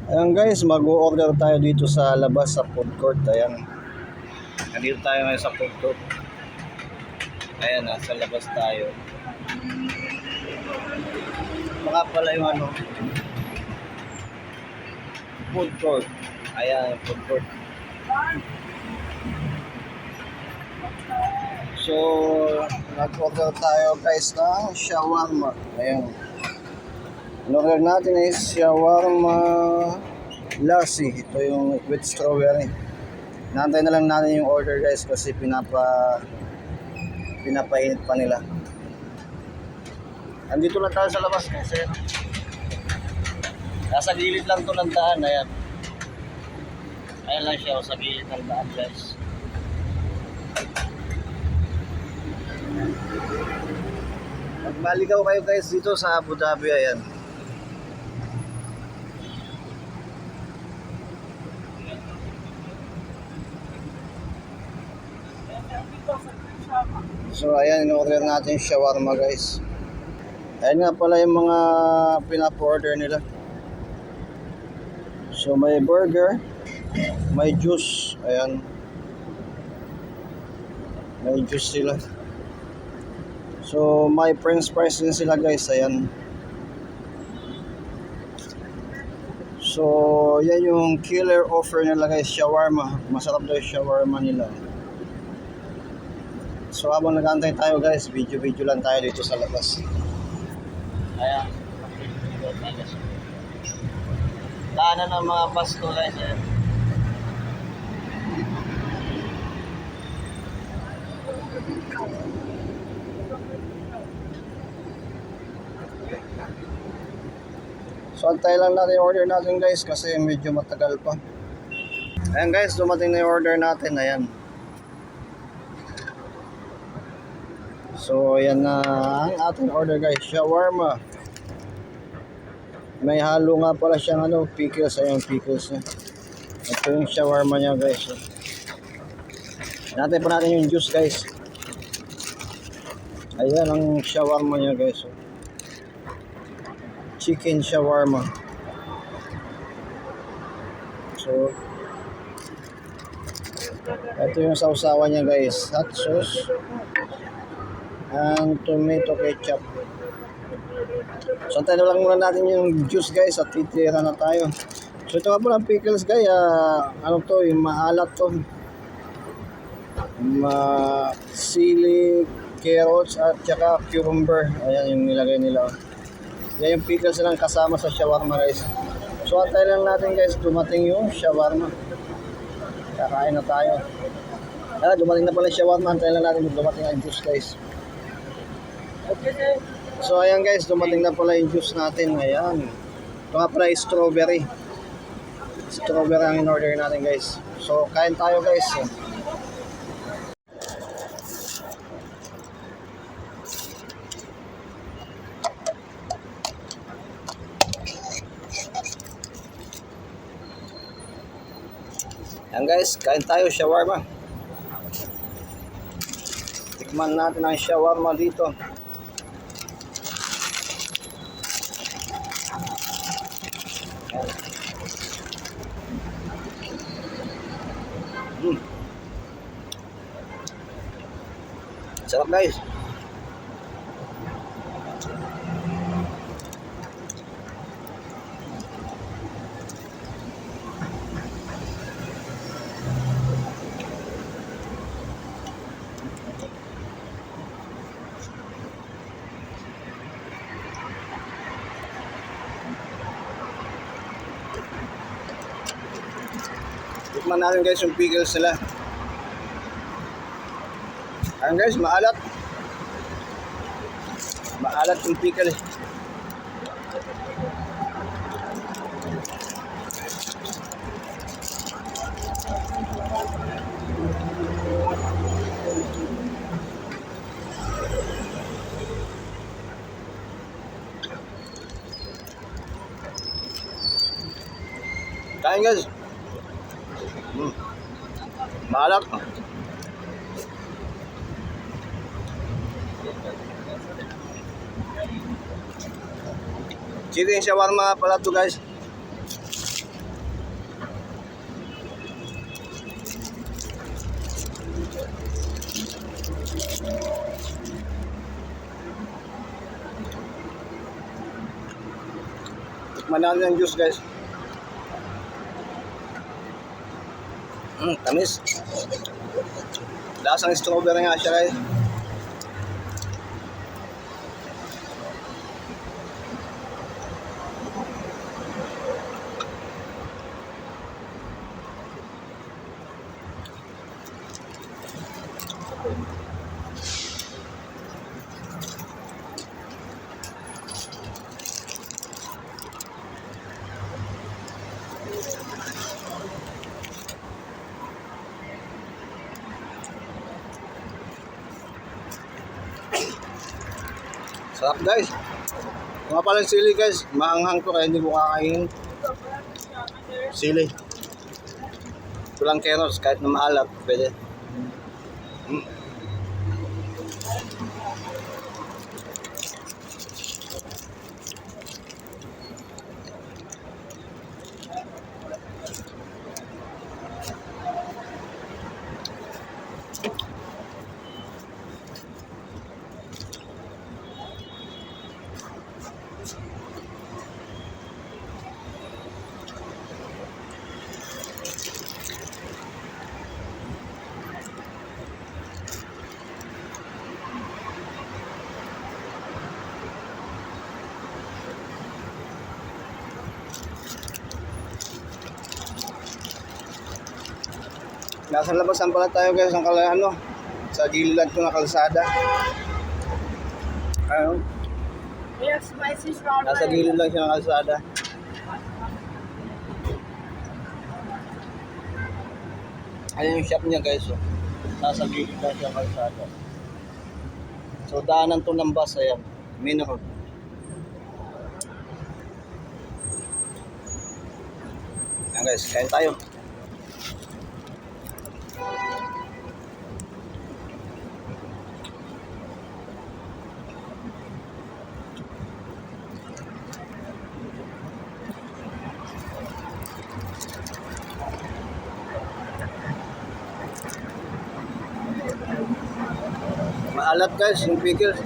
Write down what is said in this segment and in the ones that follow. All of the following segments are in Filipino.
Ayan guys, mag-o-order tayo dito sa labas sa food court. Ayan. Nandito tayo ngayon sa food court. Ayan, nasa labas tayo. Baka pala yung food court. Ayan, food court. So, nag-order tayo guys ng shawarma. Ayan. Order natin is shawarma lassi. Ito yung with strawberry. Nantay na lang natin yung order guys kasi pinapainit pa nila. Andito lang tayo sa labas kasi nasa gilid lang to ng daan. Ayan. Ayan lang siya sa gilid ng daan guys. Magligaw kayo guys dito sa Abu Dhabi. Ayan. So ayan, in-order natin shawarma guys. Ayan nga pala yung mga pinap-order nila. So may burger, may juice. Ayan. May juice sila. So may french fries din sila guys. Ayan. So yan yung killer offer nila guys, shawarma. Masarap daw yung shawarma nila. So habang nag-aantay tayo guys, video lang tayo dito sa labas. Ayan. Daanan ng mga bus ko guys. Ayan. So antay lang natin yung order natin guys kasi medyo matagal pa. Ayan guys, dumating na yung order natin. Ayan. So ayan na ang ating order guys, shawarma. May halo nga pala siyang pickles. Ayan, pickles niya. Ito yung shawarma niya guys. Natin pa natin yung juice guys. Ayan ang shawarma niya guys. Chicken shawarma. So ito yung sausawan niya guys, hot sauce and tomato ketchup. So antayin lang muna natin yung juice guys at titira na tayo. So ito nga po ng pickles guys, yung maalat to. Sili, carrots at saka cucumber. Ayan yung nilagay nila. Yan yung pickles lang kasama sa shawarma guys. So antayin lang natin guys, dumating yung shawarma. Kakain na tayo. Dumating na pala yung shawarma. Antayin lang natin dumating ang juice guys. So ayan guys, dumating na pala yung juice natin. Ayan. Ito nga pala yung strawberry. Strawberry ang in-order natin guys. So kain tayo guys. Ayan guys, kain tayo shawarma. Tikman natin ang shawarma dito. Sarap guys. Tikman natin guys yung pickles nila. Ayan guys, maalat. Maalat yung pickle. Kain guys. Maalat. Chicken shawarma pala to guys. Tikman natin yung juice guys. Tamis. Lasang strawberry nga siya guys. Sarap guys. Mga palang sili guys, maanghang to kaya hindi ko kakainin. Sili. Ito lang carrots, kahit na maalat, pwede. Nasa labasan pala tayo guys ng ano, sa gilid ko na kalsada. Ano? Yes, spicy strawberry. Nasa gilid lang siya ng kalsada. Ayan yung shop niya guys. Oh. Nasa gilid lang siya ng kalsada. So daanan to ng bus. Ayan. Main road. Ayan guys, kain tayo. Maalat guys, yung pickles.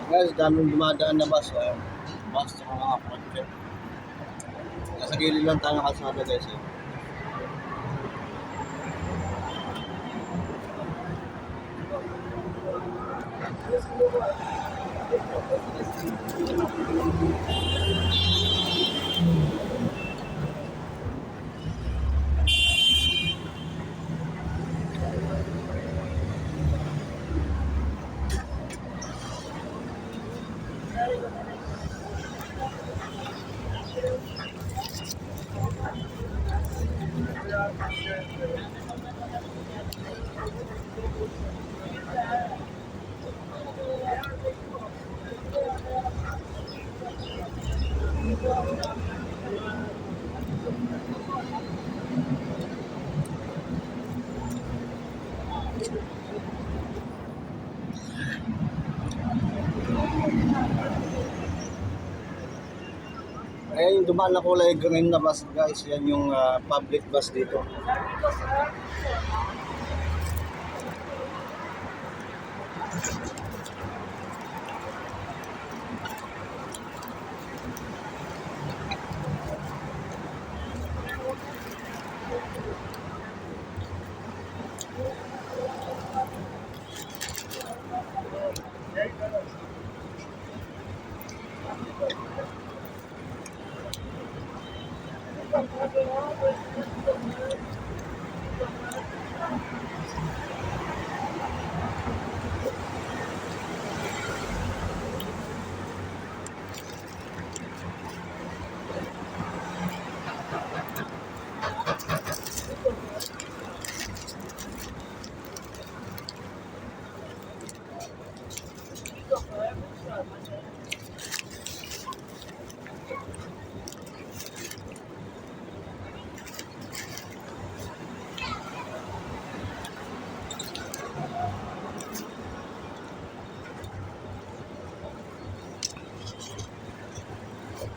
Guys, daming dumadaan na bus. Bus sa mga kotse. Nasa gilid lang tayo ng kalsada guys. Ayan yung dumaan na kulay green na bus guys, yan yung public bus dito.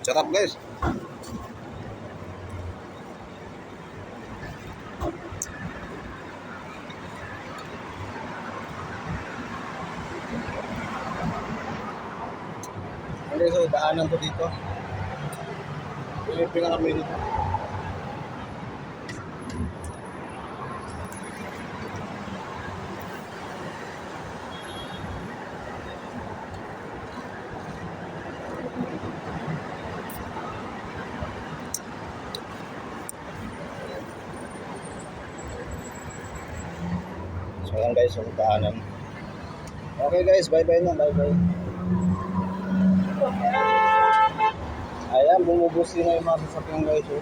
Sarap guys. Ano so daanan to dito? Pilipin na kami dito. So yan guys, yung daanan. Okay guys, bye-bye na, bye-bye. Ayan, bumubusi na yung mga sasakyan guys. Oh.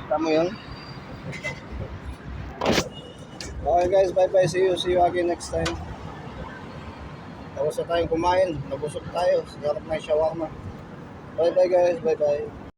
Tama yun? Okay guys, bye-bye. See you again next time. Tapos na tayong kumain. Nabusog tayo. Sarap na yung shawarma. Bye-bye guys, bye-bye.